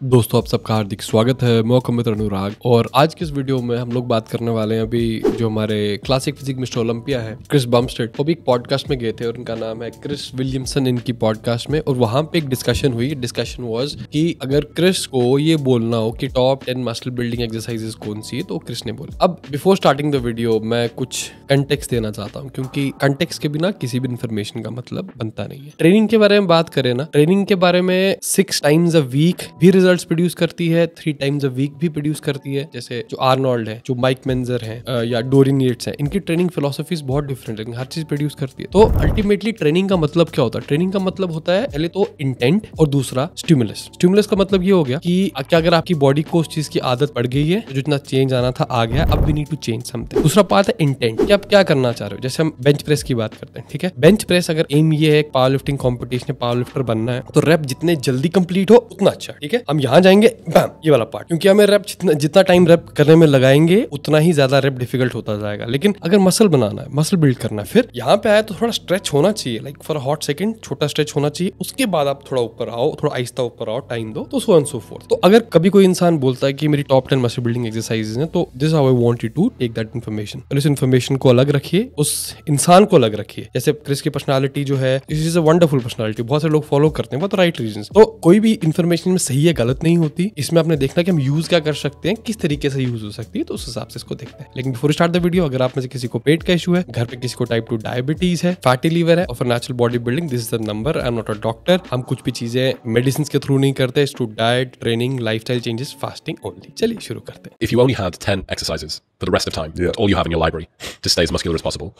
दोस्तों आप सबका हार्दिक स्वागत है। मैं मित्र अनुराग और आज की इस वीडियो में हम लोग बात करने वाले हैं अभी जो हमारे क्लासिक फिजिक्स मिस्टर ओलंपिया है क्रिस बमस्टेड, वो भी एक पॉडकास्ट में गए थे और उनका नाम है क्रिस विलियमसन इनकी पॉडकास्ट में। और वहां पे एक डिस्कशन हुई। डिस्कशन वाज कि अगर क्रिस को ये बोलना हो कि टॉप 10 मसल बिल्डिंग एक्सरसाइजेस कौन सी है तो क्रिस ने बोला। अब बिफोर स्टार्टिंग द वीडियो मैं कुछ कंटेक्स्ट देना चाहता हूँ, क्योंकि कंटेक्स्ट के बिना किसी भी इन्फॉर्मेशन का मतलब बनता नहीं है। ट्रेनिंग के बारे में बात करें ना, ट्रेनिंग के बारे में 6 टाइम्स अ वीक भी रिजल्ट्स प्रोड्यूस करती है, 3 टाइम्स अ वीक भी प्रोड्यूस करती है। जैसे जो आर्नोल्ड है, जो माइक मेंजर है या डोरिन येट्स है, इनकी ट्रेनिंग फिलोसफीज बहुत डिफरेंट है, हर चीज प्रोड्यूस करती है। तो अल्टीमेटली ट्रेनिंग का मतलब क्या होता है? ट्रेनिंग का मतलब होता है पहले तो इंटेंट और दूसरा स्टिमुलस। स्टिमुलस का मतलब ये हो गया कि क्या अगर आपकी बॉडी को उस चीज की आदत पड़ गई है तो जितना चेंज आना था आ गया, अब we need to change something. दूसरा पार्ट है इंटेंट, कि आप क्या करना चाह रहे हो। जैसे हम बेंच प्रेस की बात करते हैं, ठीक है। बेंच प्रेस अगर एम ये है पावर लिफ्टिंग कॉम्पिटिशन है, पावर लिफ्टर बनना है, तो रेप जितने जल्दी कंप्लीट हो उतना अच्छा, ठीक है। हम यहाँ जाएंगे बैम, ये वाला पार्ट, क्योंकि हमें रेप जितना टाइम रेप करने में लगाएंगे उतना ही ज्यादा रेप डिफिकल्ट होता जाएगा। लेकिन अगर मसल बनाना है, मसल बिल्ड करना है, फिर यहाँ पे आया तो थोड़ा स्ट्रेच होना चाहिए, लाइक फॉर हॉट सेकंड छोटा स्ट्रेच होना चाहिए। उसके बाद आप थोड़ा ऊपर आओ, थोड़ा आहिस्ता ऊपर आओ, टाइम दो, तो सो एंड सो फोर्थ। तो अगर कभी कोई इंसान बोलता है कि मेरी टॉप 10 मसल बिल्डिंग एक्सरसाइजेज हैं, तो this how I want you to take that information. और इस इन्फॉर्मेशन को अलग रखिए, उस इंसान को अलग रखिए। जैसे क्रिस की पर्सनालिटी जो है, this is a wonderful personality, बहुत से लोग फॉलो करते हैं, बहुत राइट रीजंस। तो कोई भी इन्फॉर्मेशन में सही है गलत नहीं होती। इसमें आपने देखना कि हम यूज क्या कर सकते हैं, किस तरीके से यूज हो सकती है, तो उस हिसाब से इसको देखते हैं। लेकिन बिफोर स्टार्ट द वीडियो, अगर आप में से किसी को पेट का इशू है, घर पे किसी को टाइप 2 डायबिटीज है, फैटी लीवर है और फिर natural body building, this is the number. I am not a doctor. हम कुछ भी चीजें मेडिसिन के थ्रू नहीं करते, to diet, training, lifestyle changes, fasting only. चलिए शुरू करते हैं। If you only had 10 exercises for the rest of time, that's all you have in your library to stay as muscular as possible,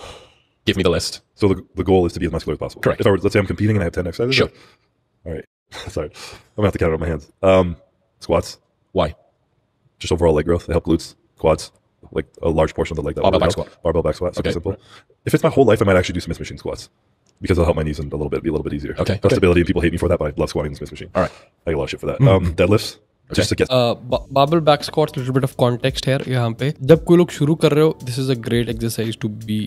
give me the list. So the goal is to be as muscular as possible. Correct. If I were, let's say I'm competing and I have 10 exercises. Sure. All right. Sorry. I'm gonna have to count it on my hands. Squats. Why? Just overall leg growth. They help glutes, quads, like a large portion of the leg. That Barbell would back help. squat. Barbell back squat. Super Okay. simple. If it's my whole life, I might actually do Smith machine squats because it'll help my knees a little bit, be a little bit easier. Okay. Got stability, and people hate me for that, but I love squatting in the Smith machine. All right. I get a lot of shit for that. Deadlifts. Just to get. Barbell back squats, little bit of context है यहाँ पे। जब कोई लोग शुरू कर रहे हो, this is a great exercise to be,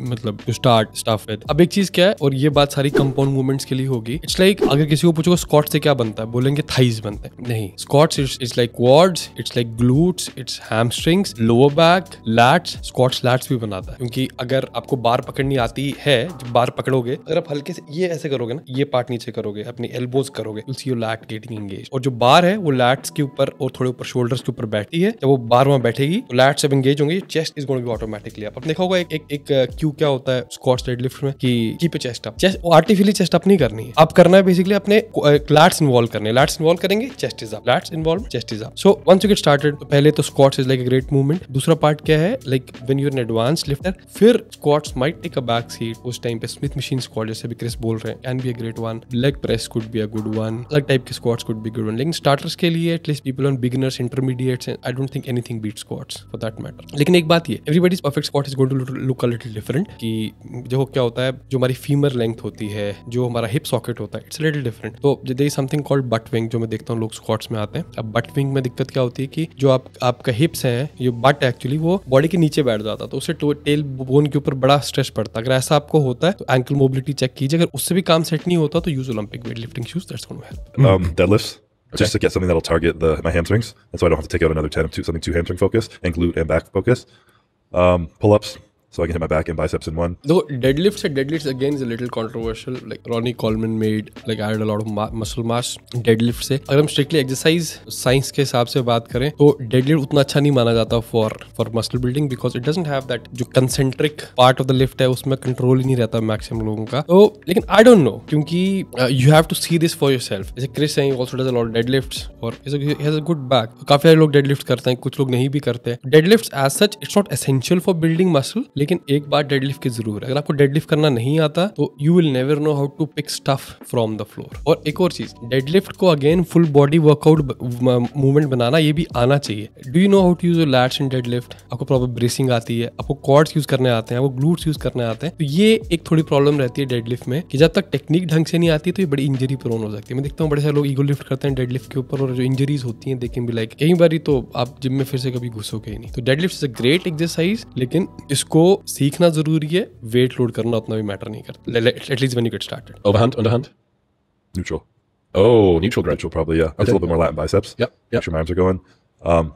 मतलब टू स्टार्ट स्टाफ विद। अब एक चीज क्या है, और ये बात सारी कंपाउंड मूवमेंट्स के लिए होगी। इट्स लाइक अगर किसी को पूछोगे स्क्वाट से क्या बनता है, बोलेंगे थाइज बनता है। नहीं, squats it's like quads, it's like glutes, it's hamstrings, lower back, lats. Squats lats भी बनाता है, क्योंकि अगर आपको बार पकड़नी आती है, जब बार पकड़ोगे, अगर आप हल्के से ये ऐसे करोगे ना, ये पार्ट नीचे करोगे, अपनी एल्बोज करोगे, you'll see your lat getting engaged। और जो बार है वो लैट्स के ऊपर और थोड़े ऊपर शोल्डर्स के ऊपर बैठती है। जब वो बार वहां बैठेगी तो लैट्स सब एंगेज होंगे, chest is going to be automatically up. आपने देखा होगा एक क्यू क्या होता है स्क्वाट्स डेडलिफ्ट में, कि keep a chest up. Chest artificially chest up नहीं करनी है, आप करना है बेसिकली अपने लैट्स इन्वॉल्व करने। लैट्स इन्वॉल्व करेंगे, chest is up, lats involve, chest is up. So once you get started, तो पहले तो squats is like a great movement. दूसरा पार्ट क्या है, like when you are an advanced lifter, फिर squats might take a back seat. उस time पे Smith machine squat, जैसे भी क्रिस बोल रहे हैं, can be a great one. Leg press could be a good one, अलग टाइप के squats could be good one. लेकिन स्टार्टर्स के लिए at least people on beginners, intermediates, I don't think anything beats squats for that matter। लेकिन एक बात ये, everybody's perfect squat is going to look a little different। कि जो क्या होता है, जो हमारी फीमर लेंथ होती है, जो हमारा हिप सॉकेट होता है, इट्स लिटिल डिफरेंट। तो there is something called butt wing, जो मैं देखता हूँ लोग स्क्वाट्स में आते हैं। अब butt wing में दिक्कत क्या होती है कि जो आपका हिप्स है, ये बट एक्चुअली वो बॉडी के नीचे बैठ जाता है, तो उससे टेल बोन के ऊपर बड़ा स्ट्रेस पड़ता है। अगर ऐसा आपको होता है तो एंकल मोबिलिटी चेक कीजिए। अगर उससे भी काम सेट नहीं होता तो use Olympic weight lifting shoes, that's going to help. Deadlifts. Just to get something that'll target my hamstrings, and so I don't have to take out another 10 of something too hamstring focused and glute and back focused. Pull-ups, so I can hit my back and biceps in one. Though deadlifts again is a little controversial. Like Ronnie Coleman added a lot of muscle mass deadlift से। अगर हम strictly exercise science के हिसाब से बात करें तो deadlift उतना अच्छा नहीं माना जाता for muscle building, because it doesn't have that जो concentric part of the lift है, उसमें control ही नहीं रहता maximum लोगों का। तो लेकिन I don't know, क्योंकि you have to see this for yourself। जैसे Chris है, also does a lot of deadlifts और he has a good back। काफी सारे लोग deadlift करते हैं, कुछ लोग नहीं भी करते। Deadlifts as such it's not essential for building muscle, लेकिन एक बात डेडलिफ्ट की जरूर है। अगर आपको डेडलिफ्ट करना नहीं आता तो you will never know how to pick stuff from the floor. और एक और चीज, डेडलिफ्ट को again full body workout movement बनाना ये भी आना चाहिए। Do you know how to use your lats in deadlift? आपको प्रॉपर ब्रेसिंग आती है, आपको क्वाड्स यूज करने आते हैं, आपको ग्लूट्स यूज करने आते हैं। तो ये एक थोड़ी प्रॉब्लम रहती है डेडलिफ्ट में, कि जब तक टेक्निक ढंग से नहीं आती तो ये बड़ी इंजरी प्रोन हो सकती है। मैं देखता हूँ बड़े सारे लोग ईगो लिफ्ट करते हैं डेडलिफ्ट के ऊपर, और जो इंजरीज होती हैं देखें भी लाइक कई बार तो आप जिम में फिर से कभी घुसोगे ही नहीं। तो deadlift is a great exercise, लेकिन इसको सीखना जरूरी है। वेट लोड करना उतना भी मैटर नहीं करता, at least when you get started. Overhand, underhand? Neutral. Oh, neutral grip. Neutral probably, yeah. It's a little bit more lat and biceps. Yep. Make sure my arms are going.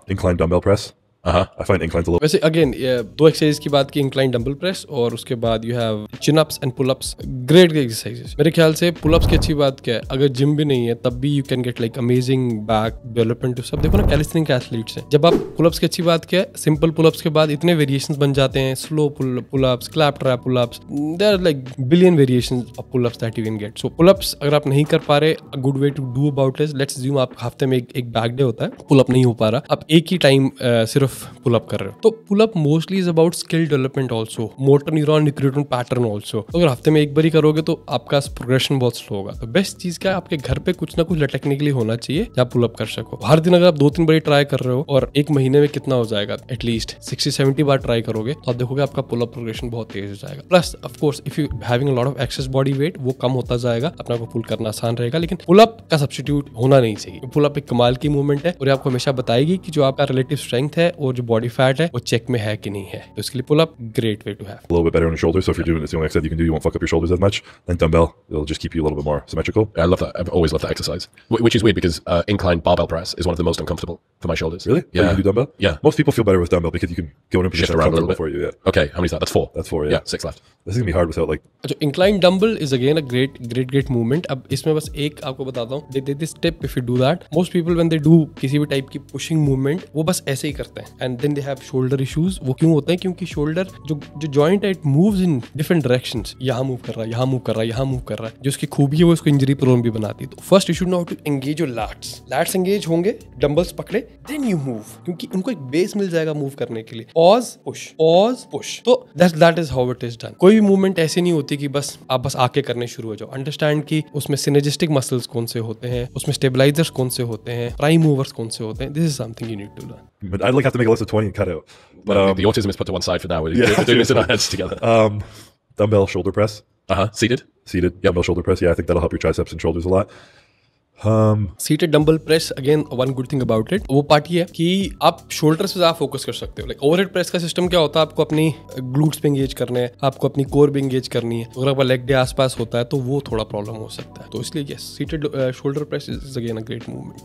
Incline dumbbell press. I find inclines a little. वैसे again दो exercise की बात की, incline dumbbell press और उसके बाद you have chin ups and pull ups, great exercises. मेरे ख्याल से पुल अप्स की अच्छी बात क्या है, अगर जिम भी नहीं है तब भी you can get like amazing back development to सब। देखो ना कैलिस्थेनिक एथलीट्स हैं, जब आप पुल अप्स की अच्छी बात क्या है, सिंपल पुल अप्स के बाद इतने वेरिएशंस बन जाते हैं, slow pull ups, clap trap pull ups, there are like billion variations of pull ups that you can get. So pull ups अगर आप नहीं कर पा रहे, a good way to do about is, let's assume आप हफ्ते में एक बैक डे होता है, पुल अप नहीं हो पा रहा, आप एक ही टाइम सिर्फ पुल अप कर रहे हो, तो pull up mostly is about skill development also, motor neuron recruitment pattern also. अगर हफ्ते में एक बार ही करोगे तो आपका प्रोग्रेशन बहुत स्लो होगा। तो बेस्ट चीज क्या है, आपके घर पे कुछ ना कुछ लटकने के लिए होना चाहिए जब पुल अप कर सको। हर दिन अगर आप 2-3 बार ट्राई कर रहे हो और एक महीने में कितना हो जाएगा, एटलीस्ट 60-70 बार ट्राई करोगे तो आप देखोगे आपका पुल अप प्रोग्रेशन बहुत तेज हो जाएगा। Plus of course if you having a lot of access body weight, वो कम होता जाएगा, अपना को पुल करना आसान रहेगा। लेकिन पुल अप का सब्स्टिट्यूट होना नहीं चाहिए। पुल अप एक कमाल की मूवमेंट है और ये आपको हमेशा बताएगी कि जो आपका रिलेटिव स्ट्रेंथ है और जो बॉडी फैट है वो चेक में है कि नहीं है। तो इसके लिए pull up great way to have. A little bit better on your shoulders. So if you're doing it's the only exercise you can do, you won't fuck up your shoulders as much. Then dumbbell, it'll just keep you a little bit more symmetrical. I love that. I've always loved that exercise, which is weird because incline barbell press is one of the most uncomfortable for my shoulders. Really? Oh, Yeah. you can do dumbbell? Yeah. Most people feel better with dumbbell because you can go in a Shift position around a little comfortable bit. for you. Yeah. Okay, how many is that? That's 4. That's 4. Yeah. 6 left. This is gonna be hard without like. अच्छा, incline dumbbell is again a great movement. अब इसमें बस एक आपको बताता हूँ, दे this tip if you do that. Most people when they do किसी भी टाइप की पुशिंग मूवमेंट, वो बस ऐसे ही करते हैं and then they have shoulder issues. वो क्यों होते हैं? क्योंकि शोल्डर जो जॉइंट है, it moves in different directions, यहाँ मूव कर रहा है, यहाँ मूव कर रहा है, यहाँ मूव कर रहा है। जो उसकी खूबी है वो उसको इंजरी प्रोन भी बनाती है। तो first you should know how to engage your lats engage होंगे, डंबल्स पकड़े, देन यू मूव, क्योंकि उनको एक बेस मिल जाएगा मूव करने के लिए। Pause push. तो that is how it is done. कोई भी मूवमेंट ऐसी नहीं होती कि बस आप बस आके करने शुरू हो जाओ। अंडरस्टैंड कि उसमें सिनर्जिस्टिक मसल्स कौन से होते हैं, उसमें स्टेबलाइजर्स कौन से होते हैं, प्राइम मूवर्स कौन से होते हैं। This is something you need to learn. But I'd like have to make a list of 20 and cut out. But The autism is put to one side for now. We're doing this in our heads together. Dumbbell shoulder press. Seated. Seated dumbbell shoulder press. Yeah, I think that'll help your triceps and shoulders a lot. Seated dumbbell press, again one good thing about it, वो part ये है कि आप shoulders पे ज्यादा focus कर सकते हो। लाइक ओवरहेड प्रेस का सिस्टम क्या होता है, आपको अपनी ग्लूट्स पे एंगेज करने हैं, आपको अपनी कोर भी एंगेज करनी है। अगर आपका लेग डे आसपास होता है तो वो थोड़ा प्रॉब्लम हो सकता है। तो इसलिए yes, seated shoulder press is again a great movement.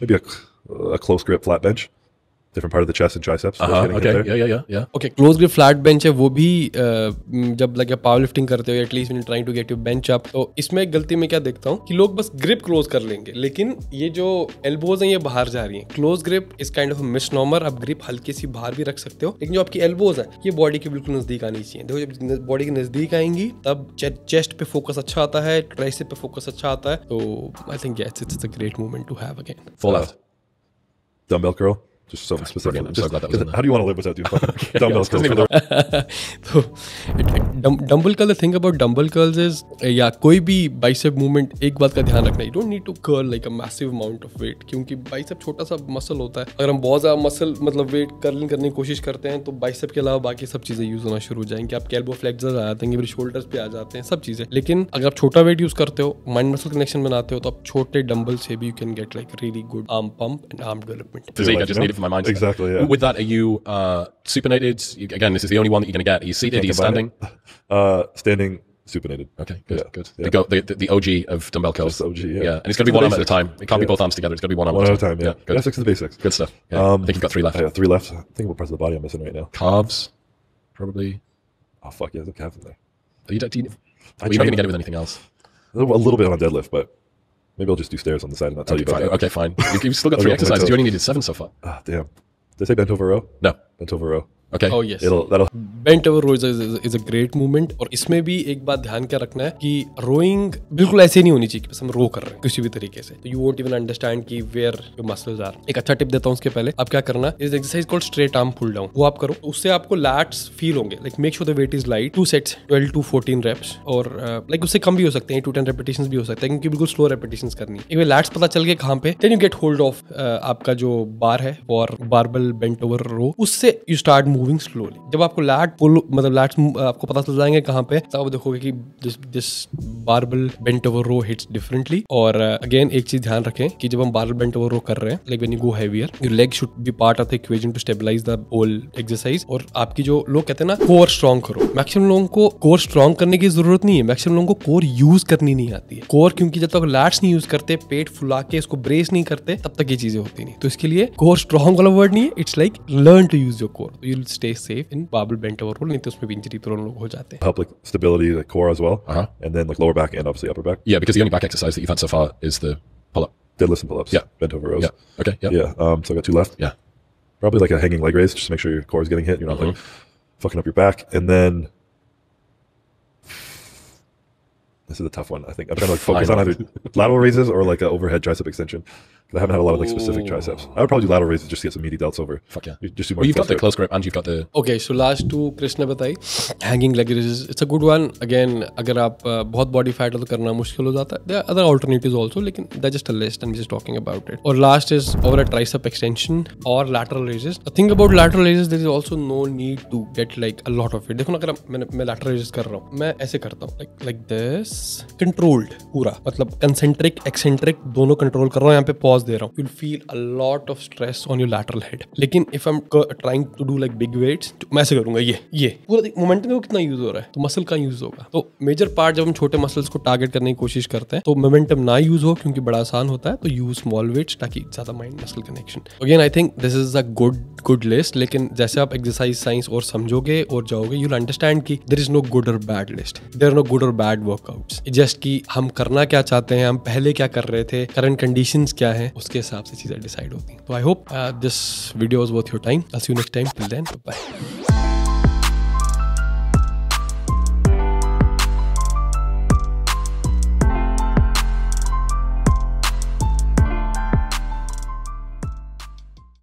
Maybe a close grip flat bench. Different part of the chest and triceps. so it's getting hit Okay. there. Yeah. Okay, close grip flat bench है, वो भी जब लगे power lifting करते हो, at least when trying to get your bench up. तो इसमें एक गलती मैं क्या देखता हूँ कि लोग बस ग्रिप क्लोज कर लेंगे, लेकिन ये जो एल्बोज हैं ये बाहर जा रही हैं। Close grip is kind of misnomer. आप ग्रिप हल्की सी बाहर भी रख सकते हो, लेकिन जो आपकी एल्बोज है ये बॉडी के बिल्कुल नजदीक आनी चाहिए। देखो, जब बॉडी के नजदीक आएंगी तब चेस्ट पे फोकस अच्छा आता है, ट्राइसेप पे फोकस अच्छा आता है। तो I think yes, it's a great movement to have again. 4 left. Dumbbell curl. Just something specific. Brilliant. I'm so glad that was in there. How do you want to live without doing fucking dumbbell Doesn't curls? even तो dumbbell curl, the thing about dumbbell curls is, या कोई भी bicep movement, एक बात का ध्यान रखना, you don't need to curl like a massive amount of weight, क्योंकि बाइसेप छोटा सा मसल होता है। अगर हम बहुत ज्यादा मसल मतलब वेट कर्लिंग करने की कोशिश करते हैं तो बाइसेप के अलावा बाकी सब चीजें यूज होना शुरू हो जाएंगी। आपके एल्बो फ्लेक्सर्स आ जाते हैं, फिर शोल्डर्स पे आ जाते हैं, सब चीजें। लेकिन अगर आप छोटा वेट यूज करते हो, माइंड मसल कनेक्शन बनाते हो, तो आप छोटे डंबल से भी you can get like really good arm pump and arm development. Physique, I just need it for my mindset. Exactly, yeah. With that, are you supinated? Again, this is the only one that you're going to get. Are you seated? Are you Can't standing? combine it. Standing supinated. Okay, good, Yeah, good. yeah. The OG of dumbbell curls. Just OG, yeah. And it's going to be one arm at a time. It can't be Yeah. both arms together. It's going to be one arm One at a time, yeah. Good. Basics is the basics. Good stuff. Yeah. I think you've got 3 left. I have 3 left. I think what parts of the body I'm missing right now. Calves, probably. Oh, fuck, yeah, there's a calf in there. You're not going tried- to get it with anything else. A little bit on a deadlift, but maybe I'll just do stairs on the side and not tell you about it. Okay, fine. You've still got I'll 3 go for exercises. myself. You only needed 7 so far. Ah, damn. Did I say bent over row? No. Bent over row. Okay. Oh yes, That'll bent over row is a great movement. और इसमें भी एक बात ध्यान क्या रखना है कि रोइंग बिल्कुल ऐसे नहीं होनी चाहिए कि बस हम रो कर रहे हैं किसी भी तरीके से, तो यू वोंट इवन अंडरस्टैंड कि वेयर योर मसल्स आर। एक अच्छा टिप देता हूँ उसके पहले, आप क्या करना, is exercise called straight arm pull down. वो आप करो, उससे आपको लैट्स फील होंगे। Like make sure the weight is light. 2 sets 12 to 14 reps, और लाइक उससे कम भी हो सकते हैं, 8 to 10 रेपिटेशंस भी हो सकते हैं, क्योंकि बिल्कुल स्लो रेपिटेशंस करनी है। एक बार लैट्स पता चल गए कहाँ पे, then you get hold of आपका जो बार है और बारबल बेंट ओवर रो, उससे यू स्टार्ट मूविंग स्लोली। जब आपको लैट पुल मतलब लैट्स आपको पता चल जाएंगे कहाँ पे, तब आप देखोगे कि this barbell bent over row hits differently. और अगेन एक चीज ध्यान रखें कि जब हम बारबल बेंट ओवर रो कर रहे हैं, like when you go heavier, your leg should be part of the equation to stabilise the whole exercise. और आपकी जो लोग कहते हैं ना कोर स्ट्रॉन्ग करो, मैक्सिमम लोगों को कोर स्ट्रॉन्ग करने की जरूरत नहीं है, मैक्सिमम लोगों को कोर यूज करनी नहीं आती है। कोर क्योंकि जब तक लैट्स नहीं यूज करते, पेट फुला के इसको ब्रेस नहीं करते, तब तक ये चीजें होती नहीं। तो इसके लिए कोर स्ट्रॉन्ग वाला वर्ड नहीं है, it's like learn to use your core, you will stay safe in barbell bent over row, नहीं तो उसमें भी इंजरी प्रोन लोग हो जाते हैं। Help like stability, like core as well, and then like lower back and obviously upper back. Yeah, because the only back exercise that you've had so far is the pull-up. Deadlifts and pull-ups. Yeah. Bent over rows. Yeah. Okay. Yeah. Yeah. So I got 2 left. Yeah. Probably like a hanging leg raise, just to make sure your core is getting hit. You're not like fucking up your back. And then this is a tough one. I think I'm trying to like focus on either lateral raises or like an overhead tricep extension. I haven't had a lot of like specific triceps. I would probably do lateral raises just to get some meaty delts over. Fuck yeah. Just do more. Well, you've got the close grip and you've got the. Okay, so last 2 Chris ने बताई, hanging leg raises, it's a good one. Again, अगर आप बहुत body fat है तो करना मुश्किल हो जाता है. There are other alternatives also, लेकिन that's just a list. I'm just talking about it. और last is overhead tricep extension or lateral raises. The thing about lateral raises, there is also no need to get like a lot of it. देखो ना, अगर मैं lateral raises कर रहा हूँ, मैं ऐसे करता हूँ, like this, controlled पूरा, मतलब concentric, eccentric दोनों control कर रहा हूँ, यहाँ पे pause दे रहा हूँ. You'll feel a lot of stress on your lateral head. लेकिन if I'm trying to do like big weights, तो मैं ऐसे करूंगा, ये पूरा मोमेंटम देखो कितना यूज हो रहा है, तो मसल का यूज होगा. तो मेजर पार्ट जब हम छोटे मसल्स को टारगेट करने की कोशिश करते हैं तो मोमेंटम ना यूज हो, क्योंकि बड़ा आसान होता है, तो यूज स्मॉल वेट्स ताकि ज्यादा mind muscle connection. Again I think this is a good list, लेकिन जैसे आप एक्सरसाइज साइंस और समझोगे और जाओगे, यू विल अंडरस्टैंड कि देयर इज नो गुड और bad list, there are no good और बैड वर्कआउट्स. जस्ट कि हम करना क्या चाहते हैं, हम पहले क्या कर रहे थे, करंट कंडीशंस क्या है, उसके हिसाब से चीजें डिसाइड होती हैं. तो I hope this video was worth your time. I'll see you next time. Till then, bye.